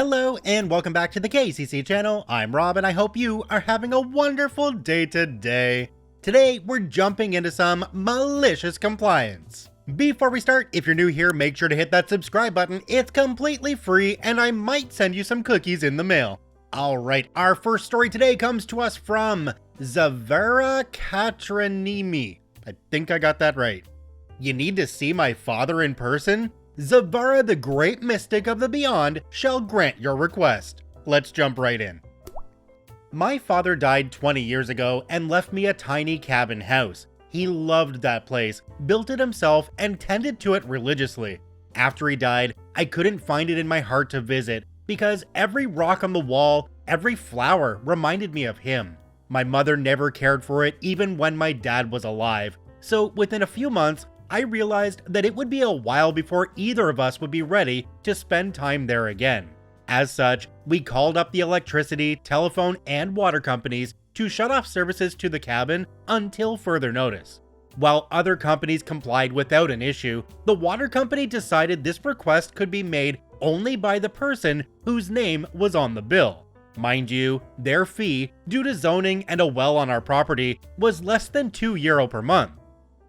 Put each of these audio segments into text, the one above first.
Hello and welcome back to the KCC channel. I'm Rob and I hope you are having a wonderful day today. Today we're jumping into some malicious compliance. Before we start, if you're new here, make sure to hit that subscribe button. It's completely free and I might send you some cookies in the mail. Alright, our first story today comes to us from Zavarakatranemi. I think I got that right. You need to see my father in person? Zavara, the great mystic of the beyond, shall grant your request. Let's jump right in. My father died 20 years ago and left me a tiny cabin house. He loved that place, built it himself, and tended to it religiously. After he died, I couldn't find it in my heart to visit because every rock on the wall, every flower reminded me of him. My mother never cared for it even when my dad was alive. So within a few months, I realized that it would be a while before either of us would be ready to spend time there again. As such, we called up the electricity, telephone, and water companies to shut off services to the cabin until further notice. While other companies complied without an issue, the water company decided this request could be made only by the person whose name was on the bill. Mind you, their fee, due to zoning and a well on our property, was less than €2 per month.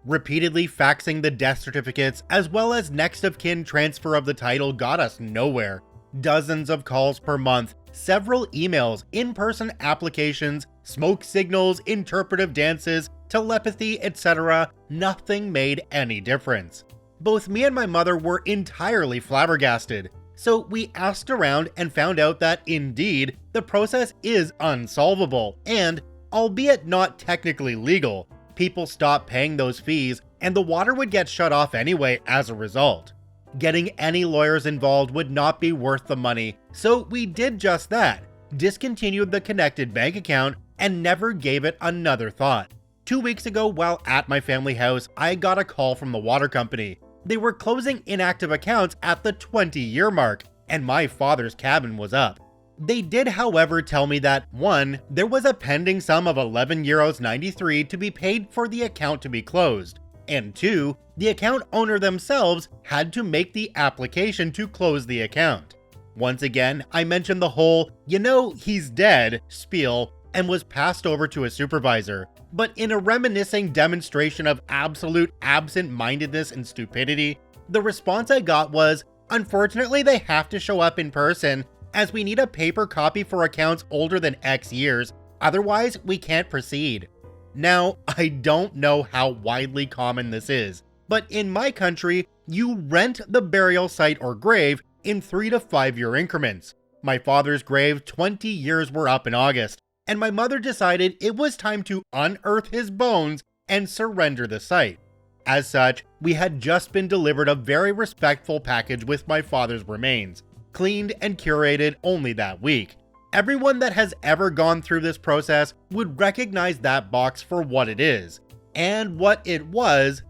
Repeatedly faxing the death certificates as well as next of kin transfer of the title got us nowhere. Dozens of calls per month, several emails, in-person applications, smoke signals, interpretive dances, telepathy, etc. Nothing made any difference. Both me and my mother were entirely flabbergasted. So we asked around and found out that indeed, the process is unsolvable and, albeit not technically legal, people stopped paying those fees and the water would get shut off anyway as a result. Getting any lawyers involved would not be worth the money, so we did just that, discontinued the connected bank account and never gave it another thought. 2 weeks ago, while at my family house, I got a call from the water company. They were closing inactive accounts at the 20-year mark, and my father's cabin was up. They did, however, tell me that 1. There was a pending sum of €11.93 to be paid for the account to be closed, and 2. The account owner themselves had to make the application to close the account. Once again, I mentioned the whole, he's dead spiel and was passed over to a supervisor, but in a reminiscing demonstration of absolute absent-mindedness and stupidity, the response I got was, unfortunately they have to show up in person as we need a paper copy for accounts older than X years, otherwise we can't proceed. Now, I don't know how widely common this is, but in my country, you rent the burial site or grave in 3 to 5 year increments. My father's grave 20 years were up in August, and my mother decided it was time to unearth his bones and surrender the site. As such, we had just been delivered a very respectful package with my father's remains, cleaned and curated only that week. Everyone that has ever gone through this process would recognize that box for what it is. And what it was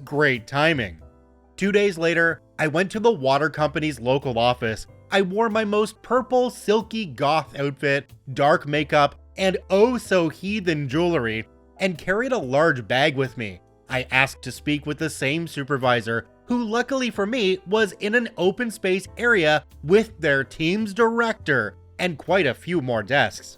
great timing. 2 days later, I went to the water company's local office. I wore my most purple, silky goth outfit, dark makeup, and oh so heathen jewelry, and carried a large bag with me. I asked to speak with the same supervisor, who luckily for me was in an open space area with their team's director and quite a few more desks.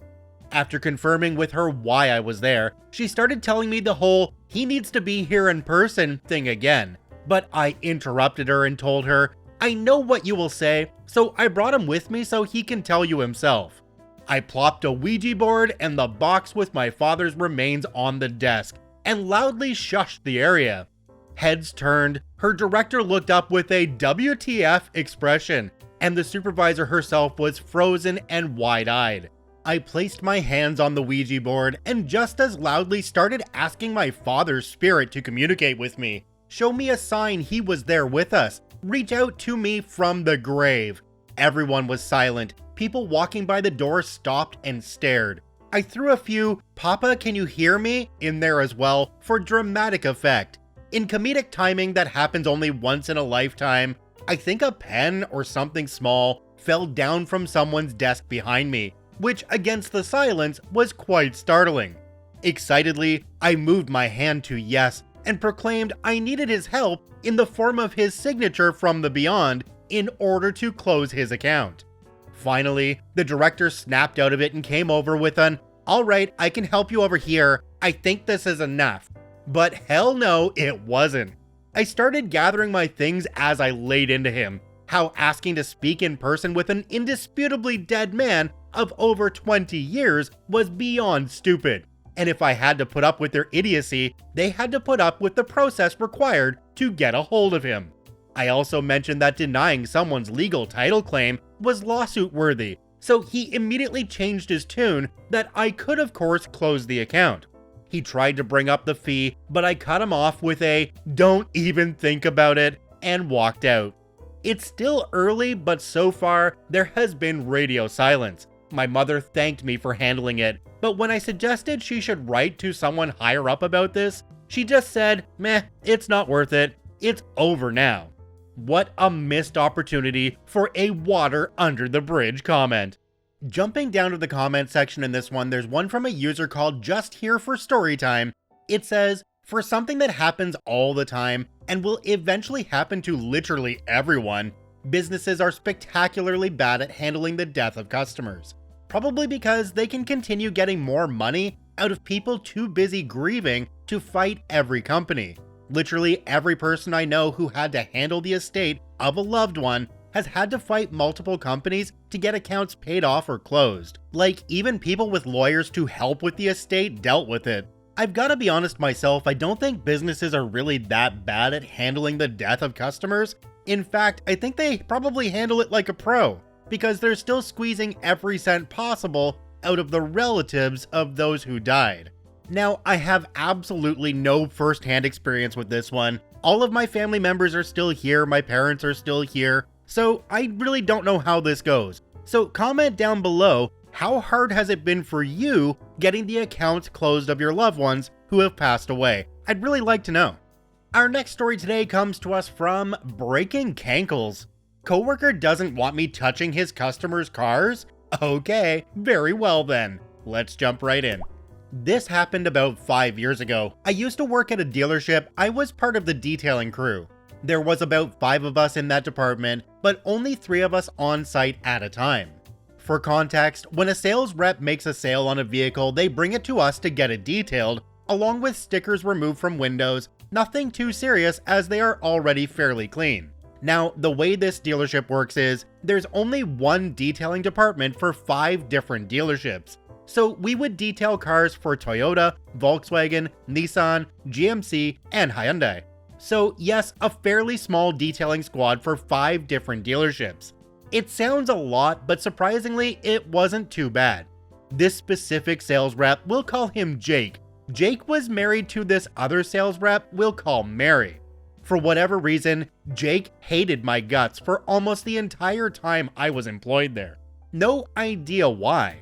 After confirming with her why I was there, she started telling me the whole "he needs to be here in person" thing again, but I interrupted her and told her, I know what you will say, so I brought him with me so he can tell you himself. I plopped a Ouija board and the box with my father's remains on the desk and loudly shushed the area. Heads turned, her director looked up with a WTF expression, and the supervisor herself was frozen and wide-eyed. I placed my hands on the Ouija board and just as loudly started asking my father's spirit to communicate with me, show me a sign he was there with us, reach out to me from the grave. Everyone was silent. People walking by the door stopped and stared. I threw a few "Papa, can you hear me?" in there as well for dramatic effect. In comedic timing that happens only once in a lifetime, I think a pen or something small fell down from someone's desk behind me, which against the silence was quite startling. Excitedly, I moved my hand to yes and proclaimed I needed his help in the form of his signature from the beyond in order to close his account. Finally, the director snapped out of it and came over with an, "All right, I can help you over here. I think this is enough." But hell no, it wasn't. I started gathering my things as I laid into him. How asking to speak in person with an indisputably dead man of over 20 years was beyond stupid. And if I had to put up with their idiocy, they had to put up with the process required to get a hold of him. I also mentioned that denying someone's legal title claim was lawsuit worthy, so he immediately changed his tune that I could of course close the account. He tried to bring up the fee, but I cut him off with a "don't even think about it" and walked out. It's still early, but so far, there has been radio silence. My mother thanked me for handling it, but when I suggested she should write to someone higher up about this, she just said, "Meh, it's not worth it. It's over now." What a missed opportunity for a water under the bridge comment. Jumping down to the comment section in this one, there's one from a user called Just Here for Storytime. It says, "For something that happens all the time and will eventually happen to literally everyone, businesses are spectacularly bad at handling the death of customers. Probably because they can continue getting more money out of people too busy grieving to fight every company. Literally every person I know who had to handle the estate of a loved one has had to fight multiple companies to get accounts paid off or closed. Like, even people with lawyers to help with the estate dealt with it. I've gotta be honest myself, I don't think businesses are really that bad at handling the death of customers. In fact, I think they probably handle it like a pro, because they're still squeezing every cent possible out of the relatives of those who died." Now, I have absolutely no first-hand experience with this one. All of my family members are still here, my parents are still here, so I really don't know how this goes. So comment down below, how hard has it been for you getting the accounts closed of your loved ones who have passed away? I'd really like to know. Our next story today comes to us from Breaking Cankles. Coworker doesn't want me touching his customers' cars? Okay, very well then. Let's jump right in. This happened about 5 years ago. I used to work at a dealership. I was part of the detailing crew. There was about 5 of us in that department, but only 3 of us on site at a time. For context, when a sales rep makes a sale on a vehicle, they bring it to us to get it detailed, along with stickers removed from windows, nothing too serious as they are already fairly clean. Now, the way this dealership works is, there's only one detailing department for 5 different dealerships. So we would detail cars for Toyota, Volkswagen, Nissan, GMC, and Hyundai. So yes, a fairly small detailing squad for 5 different dealerships. It sounds a lot, but surprisingly, it wasn't too bad. This specific sales rep, we'll call him Jake. Jake was married to this other sales rep we'll call Mary. For whatever reason, Jake hated my guts for almost the entire time I was employed there. No idea why.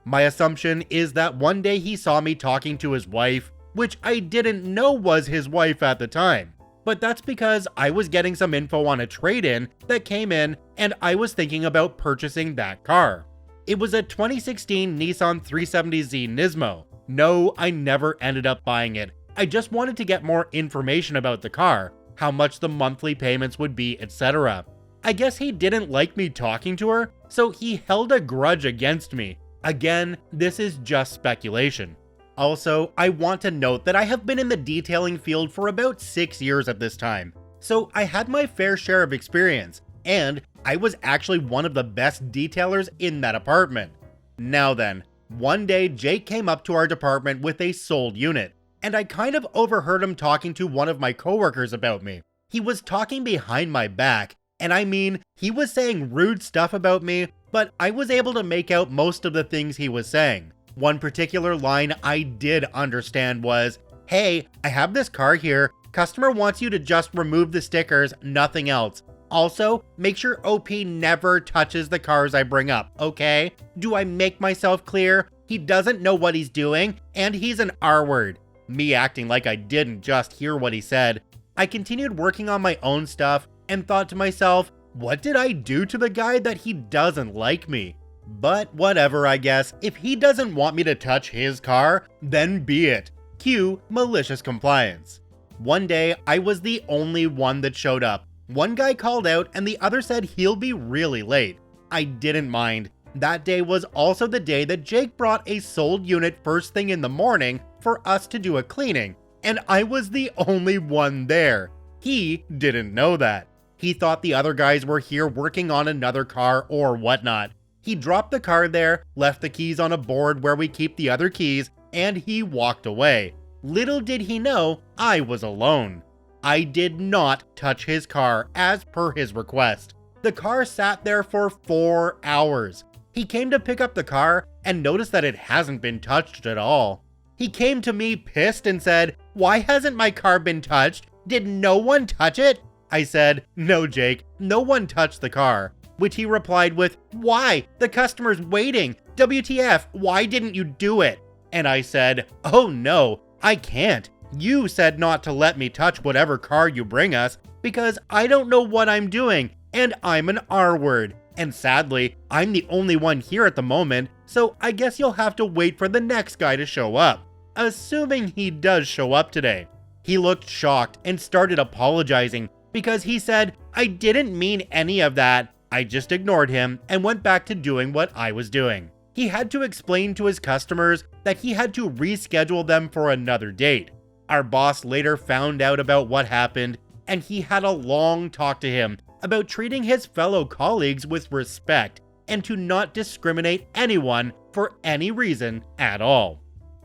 My assumption is that one day he saw me talking to his wife, which I didn't know was his wife at the time. But that's because I was getting some info on a trade-in that came in and I was thinking about purchasing that car. It was a 2016 Nissan 370Z Nismo. No, I never ended up buying it. I just wanted to get more information about the car, how much the monthly payments would be, etc. I guess he didn't like me talking to her, so he held a grudge against me. Again, this is just speculation. Also, I want to note that I have been in the detailing field for about 6 years at this time, so I had my fair share of experience, and I was actually one of the best detailers in that apartment. Now then, one day Jake came up to our department with a sold unit, and I kind of overheard him talking to one of my coworkers about me. He was talking behind my back, and I mean, he was saying rude stuff about me, but I was able to make out most of the things he was saying. One particular line I did understand was, "Hey, I have this car here. Customer wants you to just remove the stickers, nothing else. Also, make sure OP never touches the cars I bring up, okay? Do I make myself clear? He doesn't know what he's doing, and he's an R-word." Me acting like I didn't just hear what he said. I continued working on my own stuff and thought to myself, what did I do to the guy that he doesn't like me? But whatever, I guess. If he doesn't want me to touch his car, then be it. Cue malicious compliance. One day, I was the only one that showed up. One guy called out and the other said he'll be really late. I didn't mind. That day was also the day that Jake brought a sold unit first thing in the morning for us to do a cleaning, and I was the only one there. He didn't know that. He thought the other guys were here working on another car or whatnot. He dropped the car there, left the keys on a board where we keep the other keys, and he walked away. Little did he know I was alone. I did not touch his car as per his request. The car sat there for 4 hours. He came to pick up the car and noticed that it hasn't been touched at all. He came to me pissed and said, "Why hasn't my car been touched? Did no one touch it?" I said, "No, Jake, no one touched the car." Which he replied with, "Why? The customer's waiting. WTF, why didn't you do it?" And I said, "Oh no, I can't. You said not to let me touch whatever car you bring us because I don't know what I'm doing and I'm an R-word. And sadly, I'm the only one here at the moment, so I guess you'll have to wait for the next guy to show up." Assuming he does show up today. He looked shocked and started apologizing because he said, "I didn't mean any of that." I just ignored him and went back to doing what I was doing. He had to explain to his customers that he had to reschedule them for another date. Our boss later found out about what happened, and he had a long talk to him about treating his fellow colleagues with respect and to not discriminate anyone for any reason at all.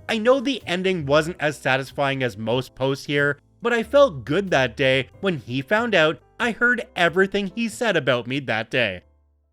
I know the ending wasn't as satisfying as most posts here, but I felt good that day when he found out I heard everything he said about me that day.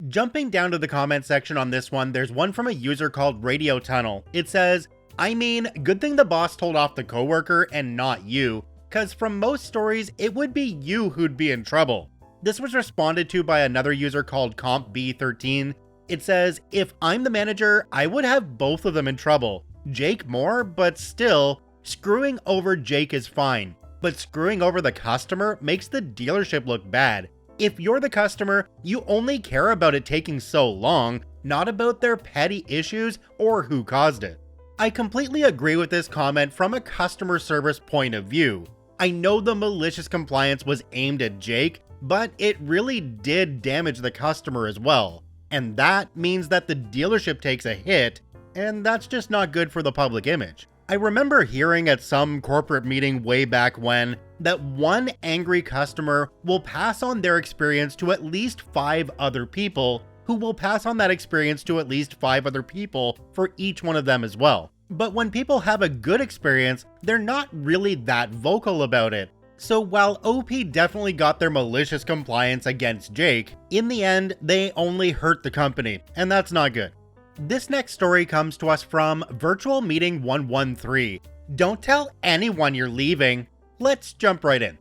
Jumping down to the comment section on this one, there's one from a user called Radio Tunnel. It says, "I mean, good thing the boss told off the coworker and not you, cause from most stories, it would be you who'd be in trouble." This was responded to by another user called CompB13. It says, "If I'm the manager, I would have both of them in trouble. Jake more, but still, screwing over Jake is fine. But screwing over the customer makes the dealership look bad. If you're the customer, you only care about it taking so long, not about their petty issues or who caused it." I completely agree with this comment from a customer service point of view. I know the malicious compliance was aimed at Jake, but it really did damage the customer as well. And that means that the dealership takes a hit, and that's just not good for the public image. I remember hearing at some corporate meeting way back when that one angry customer will pass on their experience to at least 5 other people, who will pass on that experience to at least 5 other people for each one of them as well. But when people have a good experience, they're not really that vocal about it. So while OP definitely got their malicious compliance against Jake, in the end, they only hurt the company, and that's not good. This next story comes to us from Virtual Meeting 113. "Don't tell anyone you're leaving." Let's jump right in.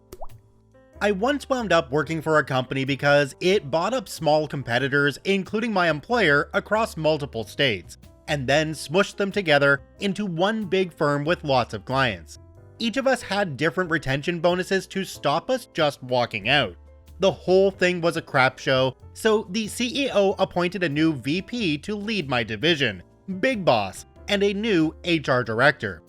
I once wound up working for a company because it bought up small competitors, including my employer, across multiple states, and then smushed them together into one big firm with lots of clients. Each of us had different retention bonuses to stop us just walking out. The whole thing was a crap show, so the CEO appointed a new VP to lead my division, Big Boss, and a new HR director.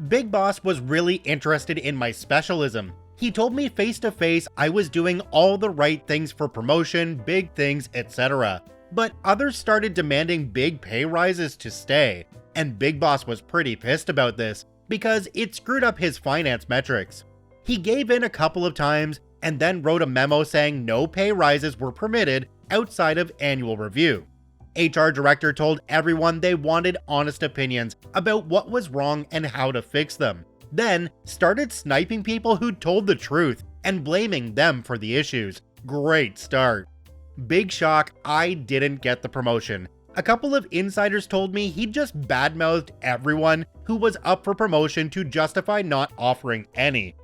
Big Boss was really interested in my specialism. He told me face to face I was doing all the right things for promotion, big things, etc. But others started demanding big pay rises to stay, and Big Boss was pretty pissed about this because it screwed up his finance metrics. He gave in a couple of times and then wrote a memo saying no pay rises were permitted outside of annual review. HR director told everyone they wanted honest opinions about what was wrong and how to fix them, then started sniping people who told the truth and blaming them for the issues. Great start. Big shock, I didn't get the promotion. A couple of insiders told me he just badmouthed everyone who was up for promotion to justify not offering any.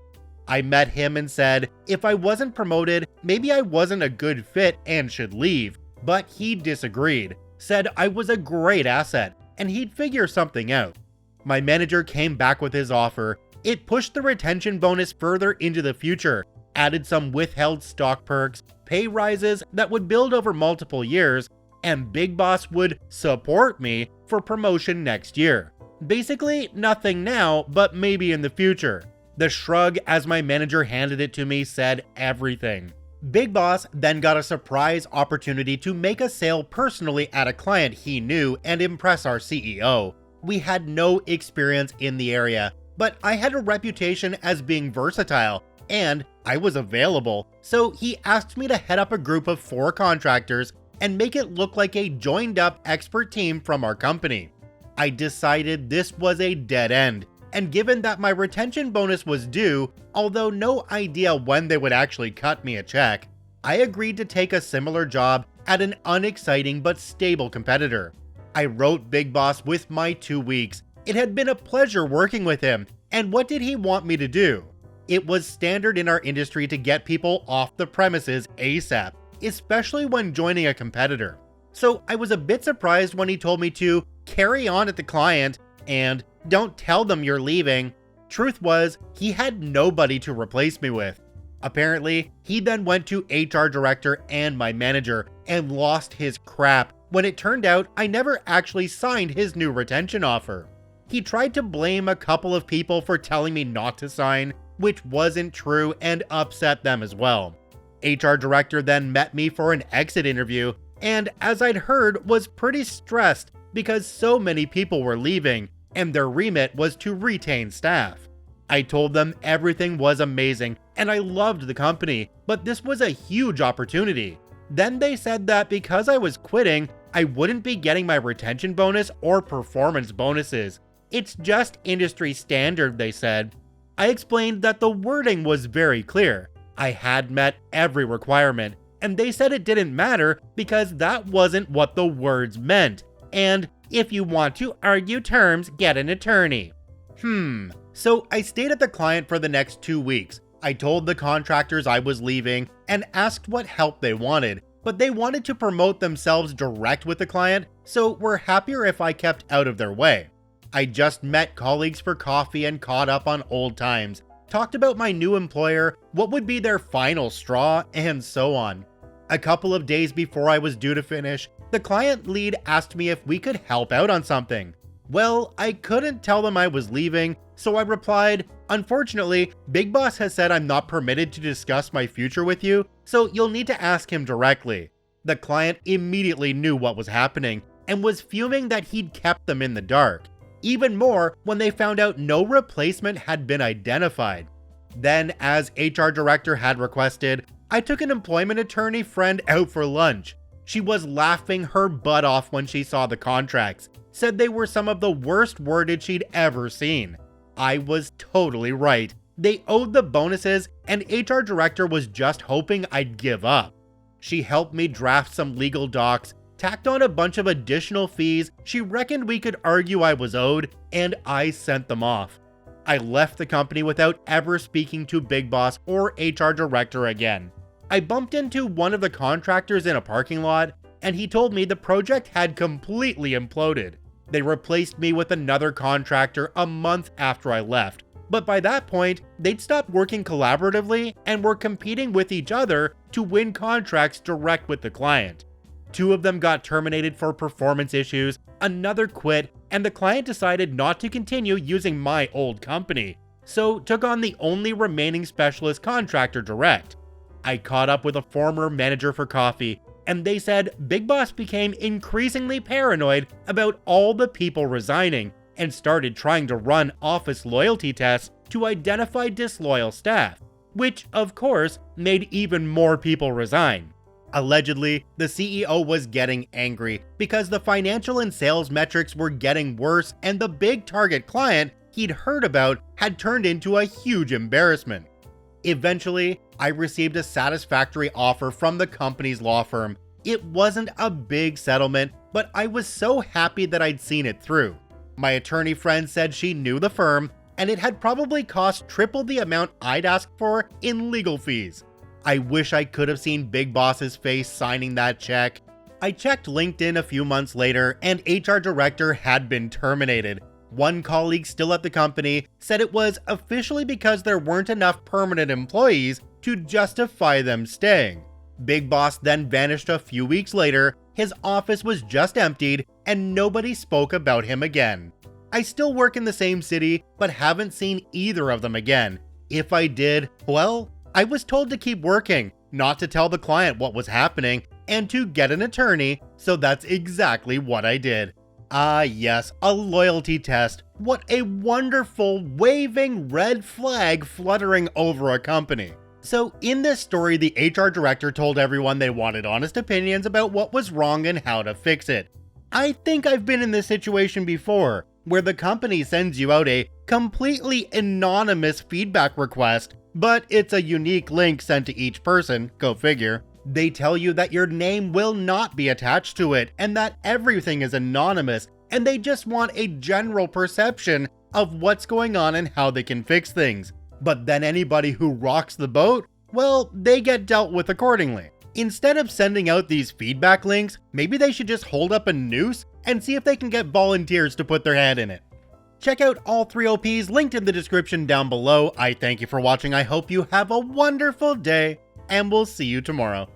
I met him and said, if I wasn't promoted, maybe I wasn't a good fit and should leave. But he disagreed, said I was a great asset and he'd figure something out. My manager came back with his offer. It pushed the retention bonus further into the future, added some withheld stock perks, pay rises that would build over multiple years, and Big Boss would support me for promotion next year. Basically, nothing now, but maybe in the future. The shrug as my manager handed it to me said everything. Big Boss then got a surprise opportunity to make a sale personally at a client he knew and impress our CEO. We had no experience in the area, but I had a reputation as being versatile, and I was available, so he asked me to head up a group of 4 contractors and make it look like a joined-up expert team from our company. I decided this was a dead end, and given that my retention bonus was due, although no idea when they would actually cut me a check, I agreed to take a similar job at an unexciting but stable competitor. I wrote Big Boss with my 2 weeks. It had been a pleasure working with him, and what did he want me to do? It was standard in our industry to get people off the premises ASAP, especially when joining a competitor. So I was a bit surprised when he told me to carry on at the client and don't tell them you're leaving. Truth was, he had nobody to replace me with. Apparently, he then went to HR director and my manager and lost his crap when it turned out I never actually signed his new retention offer. He tried to blame a couple of people for telling me not to sign, which wasn't true and upset them as well. HR director then met me for an exit interview, and as I'd heard, was pretty stressed because so many people were leaving and their remit was to retain staff. I told them everything was amazing and I loved the company, but this was a huge opportunity. Then they said that because I was quitting, I wouldn't be getting my retention bonus or performance bonuses. It's just industry standard, they said. I explained that the wording was very clear. I had met every requirement, and they said it didn't matter because that wasn't what the words meant. And if you want to argue terms, get an attorney. So I stayed at the client for the next 2 weeks. I told the contractors I was leaving and asked what help they wanted, but they wanted to promote themselves direct with the client, so were happier if I kept out of their way. I just met colleagues for coffee and caught up on old times, talked about my new employer, what would be their final straw, and so on. A couple of days before I was due to finish, the client lead asked me if we could help out on something. Well, I couldn't tell them I was leaving, so I replied, "Unfortunately, Big Boss has said I'm not permitted to discuss my future with you, so you'll need to ask him directly." The client immediately knew what was happening and was fuming that he'd kept them in the dark. Even more when they found out no replacement had been identified. Then, as HR director had requested, I took an employment attorney friend out for lunch. She was laughing her butt off when she saw the contracts, said they were some of the worst worded she'd ever seen. I was totally right. They owed the bonuses, and HR director was just hoping I'd give up. She helped me draft some legal docs, tacked on a bunch of additional fees she reckoned we could argue I was owed, and I sent them off. I left the company without ever speaking to Big Boss or HR director again. I bumped into one of the contractors in a parking lot, and he told me the project had completely imploded. They replaced me with another contractor a month after I left, but by that point, they'd stopped working collaboratively and were competing with each other to win contracts direct with the client. 2 of them got terminated for performance issues, another quit, and the client decided not to continue using my old company, so took on the only remaining specialist contractor direct. I caught up with a former manager for coffee, and they said Big Boss became increasingly paranoid about all the people resigning and started trying to run office loyalty tests to identify disloyal staff, which of course made even more people resign. Allegedly, the CEO was getting angry because the financial and sales metrics were getting worse and the big target client he'd heard about had turned into a huge embarrassment. Eventually, I received a satisfactory offer from the company's law firm. It wasn't a big settlement, but I was so happy that I'd seen it through. My attorney friend said she knew the firm, and it had probably cost triple the amount I'd asked for in legal fees. I wish I could have seen Big Boss's face signing that check. I checked LinkedIn a few months later, and HR director had been terminated. One colleague still at the company said it was officially because there weren't enough permanent employees to justify them staying. Big Boss then vanished a few weeks later, his office was just emptied, and nobody spoke about him again. I still work in the same city, but haven't seen either of them again. If I did, well, I was told to keep working, not to tell the client what was happening, and to get an attorney, so that's exactly what I did. Ah yes, a loyalty test. What a wonderful waving red flag fluttering over a company. So in this story, the HR director told everyone they wanted honest opinions about what was wrong and how to fix it. I think I've been in this situation before, where the company sends you out a completely anonymous feedback request, but it's a unique link sent to each person, go figure. They tell you that your name will not be attached to it and that everything is anonymous, and they just want a general perception of what's going on and how they can fix things. But then anybody who rocks the boat, well, they get dealt with accordingly. Instead of sending out these feedback links, maybe they should just hold up a noose and see if they can get volunteers to put their hand in it. Check out all 3 OPs linked in the description down below. I thank you for watching. I hope you have a wonderful day, and we'll see you tomorrow.